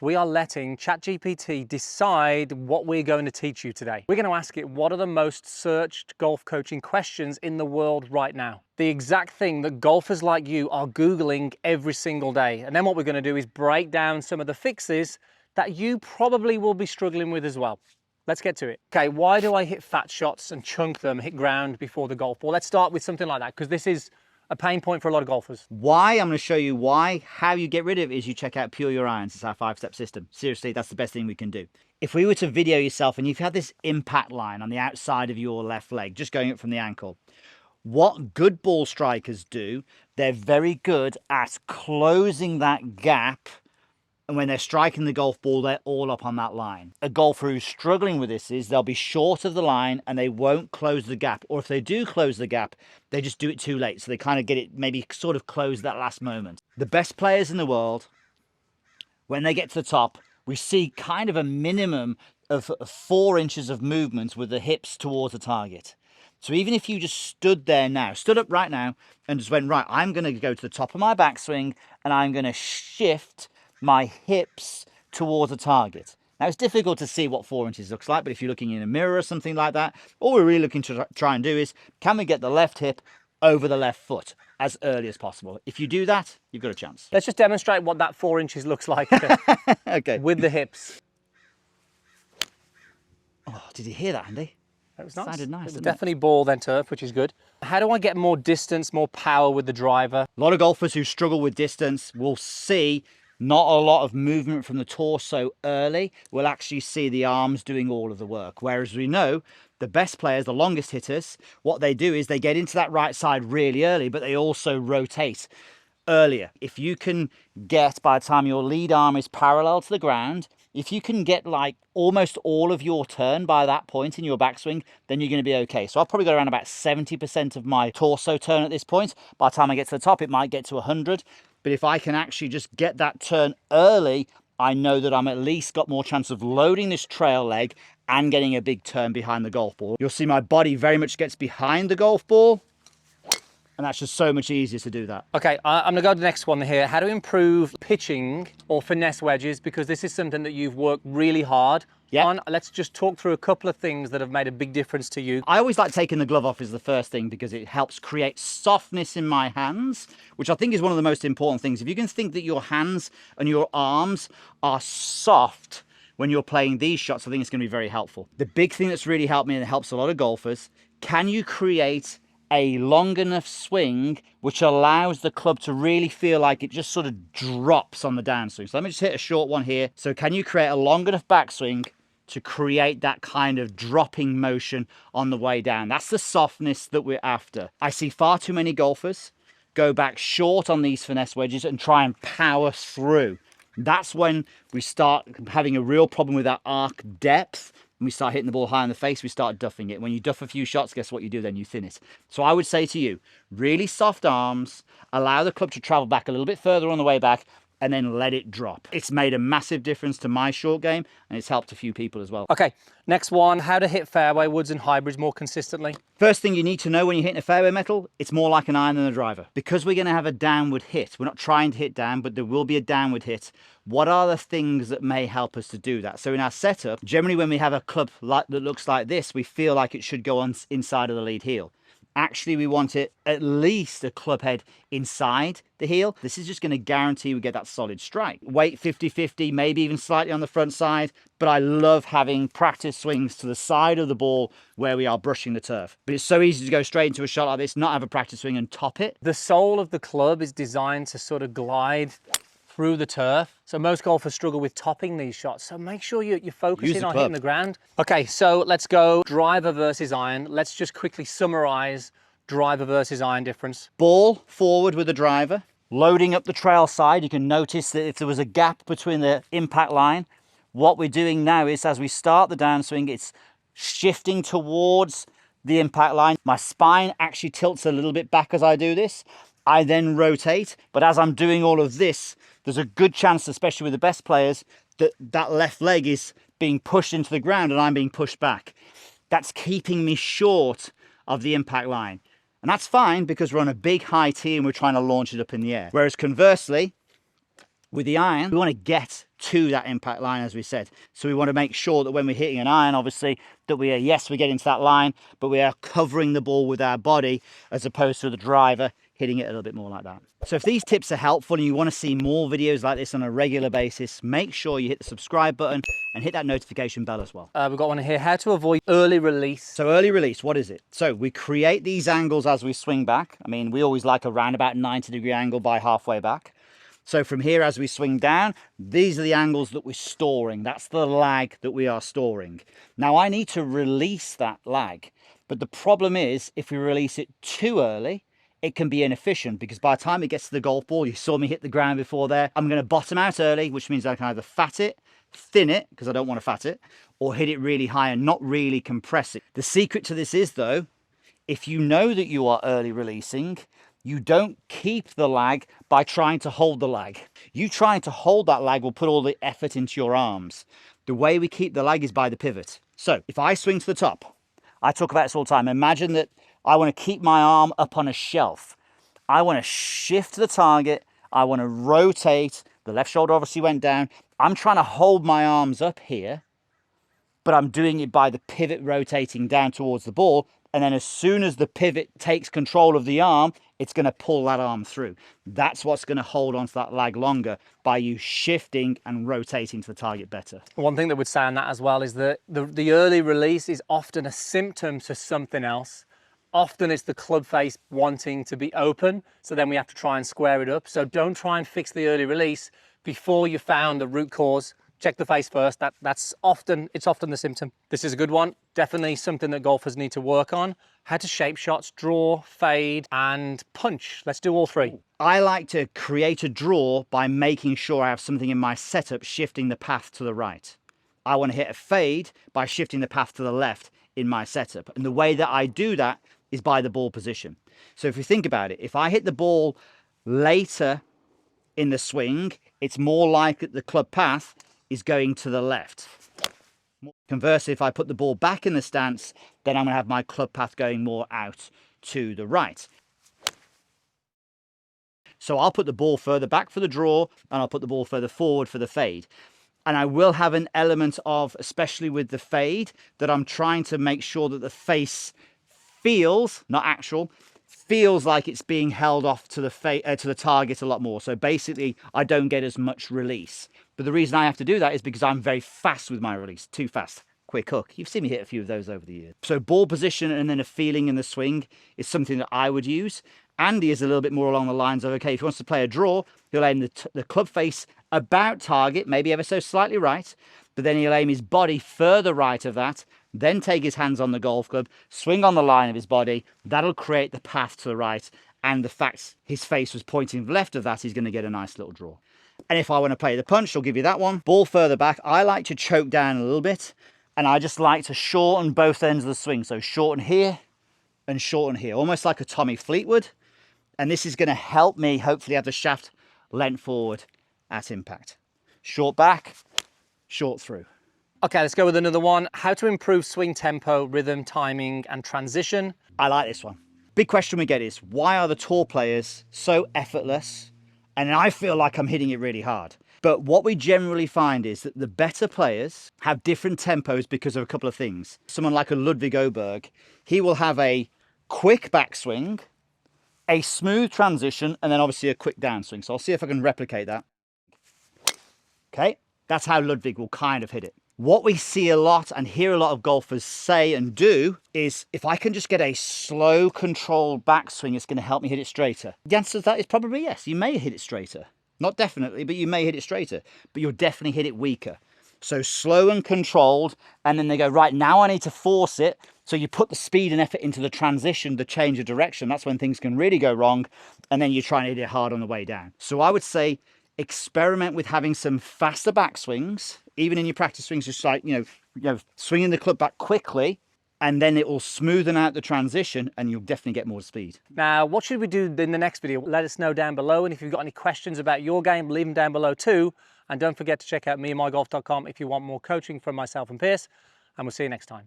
We are letting ChatGPT decide what we're going to teach you today. We're going to ask it, what are the most searched golf coaching questions in the world right now? The exact thing that golfers like you are Googling every single day. And then what we're going to do is break down some of the fixes that you probably will be struggling with as well. Let's get to it. Okay, why do I hit fat shots and chunk them, hit ground before the golf ball? Let's start with something like that, because this is a pain point for a lot of golfers. Why? I'm going to show you why. How you get rid of it is you check out Pure Your Irons. It's our 5-step system. Seriously, that's the best thing we can do. If we were to video yourself and you've had this impact line on the outside of your left leg, just going up from the ankle, what good ball strikers do, they're very good at closing that gap. And when they're striking the golf ball, they're all up on that line. A golfer who's struggling with this is they'll be short of the line and they won't close the gap. Or if they do close the gap, they just do it too late. So they kind of get it, maybe sort of close that last moment. The best players in the world, when they get to the top, we see kind of a minimum of 4 inches of movement with the hips towards the target. So even if you just stood there now, stood up right now and just went, right, I'm going to go to the top of my backswing and I'm going to shift my hips towards the target. Now it's difficult to see what 4 inches looks like, but if you're looking in a mirror or something like that, all we're really looking to try and do is, can we get the left hip over the left foot as early as possible? If you do that, you've got a chance. Let's just demonstrate what that 4 inches looks like okay. with the hips. Oh, did you hear that, Andy? That was nice. Sounded nice. It was definitely ball then turf, which is good. How do I get more distance, more power with the driver? A lot of golfers who struggle with distance will see not a lot of movement from the torso early. We'll actually see the arms doing all of the work. Whereas we know the best players, the longest hitters, what they do is they get into that right side really early, but they also rotate earlier. If you can get, by the time your lead arm is parallel to the ground, if you can get like almost all of your turn by that point in your backswing, then you're going to be okay. So I've probably got around about 70% of my torso turn at this point. By the time I get to the top, it might get to 100. But if I can actually just get that turn early, I know that I'm at least got more chance of loading this trail leg and getting a big turn behind the golf ball. You'll see my body very much gets behind the golf ball. And that's just so much easier to do that. Okay, I'm gonna go to the next one here. How to improve pitching or finesse wedges, because this is something that you've worked really hard on. Let's just talk through a couple of things that have made a big difference to you. I always like taking the glove off as the first thing because it helps create softness in my hands, which I think is one of the most important things. If you can think that your hands and your arms are soft when you're playing these shots, I think it's gonna be very helpful. The big thing that's really helped me and it helps a lot of golfers, can you create a long enough swing which allows the club to really feel like it just sort of drops on the downswing? So let me just hit a short one here. So can you create a long enough backswing to create that kind of dropping motion on the way down? That's the softness that we're after. I see far too many golfers go back short on these finesse wedges and try and power through. That's when we start having a real problem with that arc depth. When we start hitting the ball high in the face, we start duffing it. When you duff a few shots, guess what you do then? You thin it. So I would say to you, really soft arms, allow the club to travel back a little bit further on the way back, and then let it drop. It's made a massive difference to my short game, and it's helped a few people as well. Okay, next one, how to hit fairway woods and hybrids more consistently. First thing you need to know when you're hitting a fairway metal, it's more like an iron than a driver. Because we're gonna have a downward hit, we're not trying to hit down, but there will be a downward hit. What are the things that may help us to do that? So in our setup, generally when we have a club that looks like this, we feel like it should go on inside of the lead heel. Actually, we want it at least a club head inside the heel. This is just going to guarantee we get that solid strike. Weight 50-50, maybe even slightly on the front side. But I love having practice swings to the side of the ball where we are brushing the turf. But it's so easy to go straight into a shot like this, not have a practice swing and top it. The sole of the club is designed to sort of glide through the turf. So most golfers struggle with topping these shots. So make sure you're focusing on hitting the ground. Okay, so let's go driver versus iron. Let's just quickly summarize driver versus iron difference. Ball forward with the driver, loading up the trail side. You can notice that if there was a gap between the impact line, what we're doing now is as we start the downswing, it's shifting towards the impact line. My spine actually tilts a little bit back as I do this. I then rotate, but as I'm doing all of this, there's a good chance, especially with the best players, that that left leg is being pushed into the ground and I'm being pushed back. That's keeping me short of the impact line. And that's fine because we're on a big high tee and we're trying to launch it up in the air. Whereas conversely, With the iron, we want to get to that impact line, as we said. So we want to make sure that when we're hitting an iron, obviously, that we are, yes, we're getting to that line, but we are covering the ball with our body as opposed to the driver hitting it a little bit more like that. So if these tips are helpful and you want to see more videos like this on a regular basis, make sure you hit the subscribe button and hit that notification bell as well. We've got one here, how to avoid early release. So early release, what is it? So we create these angles as we swing back. I mean, we always like around about 90-degree angle by halfway back. So from here, as we swing down, these are the angles that we're storing. That's the lag that we are storing. Now I need to release that lag. But the problem is, if we release it too early, it can be inefficient, because by the time it gets to the golf ball, you saw me hit the ground before there, I'm going to bottom out early, which means I can either fat it, thin it, because I don't want to fat it, or hit it really high and not really compress it. The secret to this is, though, if you know that you are early releasing, you don't keep the lag by trying to hold the lag. You trying to hold that lag will put all the effort into your arms. The way we keep the lag is by the pivot. So if I swing to the top, I talk about this all the time. Imagine that I want to keep my arm up on a shelf. I want to shift to the target. I want to rotate. The left shoulder obviously went down. I'm trying to hold my arms up here, but I'm doing it by the pivot rotating down towards the ball. And then as soon as the pivot takes control of the arm, it's going to pull that arm through. That's what's going to hold on to that lag longer, by you shifting and rotating to the target better. One thing that would say on that as well is that the early release is often a symptom to something else. Often it's the club face wanting to be open, so then we have to try and square it up. So don't try and fix the early release before you found the root cause. Check the face first. It's often the symptom. This is a good one. Definitely something that golfers need to work on. How to shape shots, draw, fade, and punch. Let's do all three. I like to create a draw by making sure I have something in my setup shifting the path to the right. I want to hit a fade by shifting the path to the left in my setup. And the way that I do that is by the ball position. So if you think about it, if I hit the ball later in the swing, it's more like the club path is going to the left. Conversely, if I put the ball back in the stance, then I'm going to have my club path going more out to the right. So I'll put the ball further back for the draw, and I'll put the ball further forward for the fade. And I will have an element of, especially with the fade, that I'm trying to make sure that the face feels, not actual, feels like it's being held off to the target a lot more. So basically, I don't get as much release. But the reason I have to do that is because I'm very fast with my release. Too fast. Quick hook. You've seen me hit a few of those over the years. So ball position and then a feeling in the swing is something that I would use. Andy is a little bit more along the lines of, okay, if he wants to play a draw, he'll aim the club face about target, maybe ever so slightly right, but then he'll aim his body further right of that, then take his hands on the golf club, swing on the line of his body. That'll create the path to the right, and the fact his face was pointing left of that, he's going to get a nice little draw. And if I want to play the punch, I'll give you that one. Ball further back. I like to choke down a little bit, and I just like to shorten both ends of the swing. So shorten here and shorten here, almost like a Tommy Fleetwood. And this is going to help me hopefully have the shaft lent forward at impact. Short back, short through. Okay, let's go with another one. How to improve swing tempo, rhythm, timing, and transition. I like this one. Big question we get is, why are the tour players so effortless? And I feel like I'm hitting it really hard. But what we generally find is that the better players have different tempos because of a couple of things. Someone like a Ludwig Oberg, he will have a quick backswing, a smooth transition, and then obviously a quick downswing. So I'll see if I can replicate that. Okay, that's how Ludwig will kind of hit it. What we see a lot and hear a lot of golfers say and do is, if I can just get a slow, controlled backswing, it's going to help me hit it straighter. The answer to that is probably yes. You may hit it straighter. Not definitely, but you may hit it straighter. But you'll definitely hit it weaker. So slow and controlled, and then they go, right, now I need to force it. So you put the speed and effort into the transition, the change of direction. That's when things can really go wrong. And then you're trying to hit it hard on the way down. So I would say experiment with having some faster backswings, even in your practice swings, just like, you know, swinging the club back quickly, and then it will smoothen out the transition and you'll definitely get more speed. Now, what should we do in the next video? Let us know down below. And if you've got any questions about your game, leave them down below too. And don't forget to check out meandmygolf.com if you want more coaching from myself and Pierce. And we'll see you next time.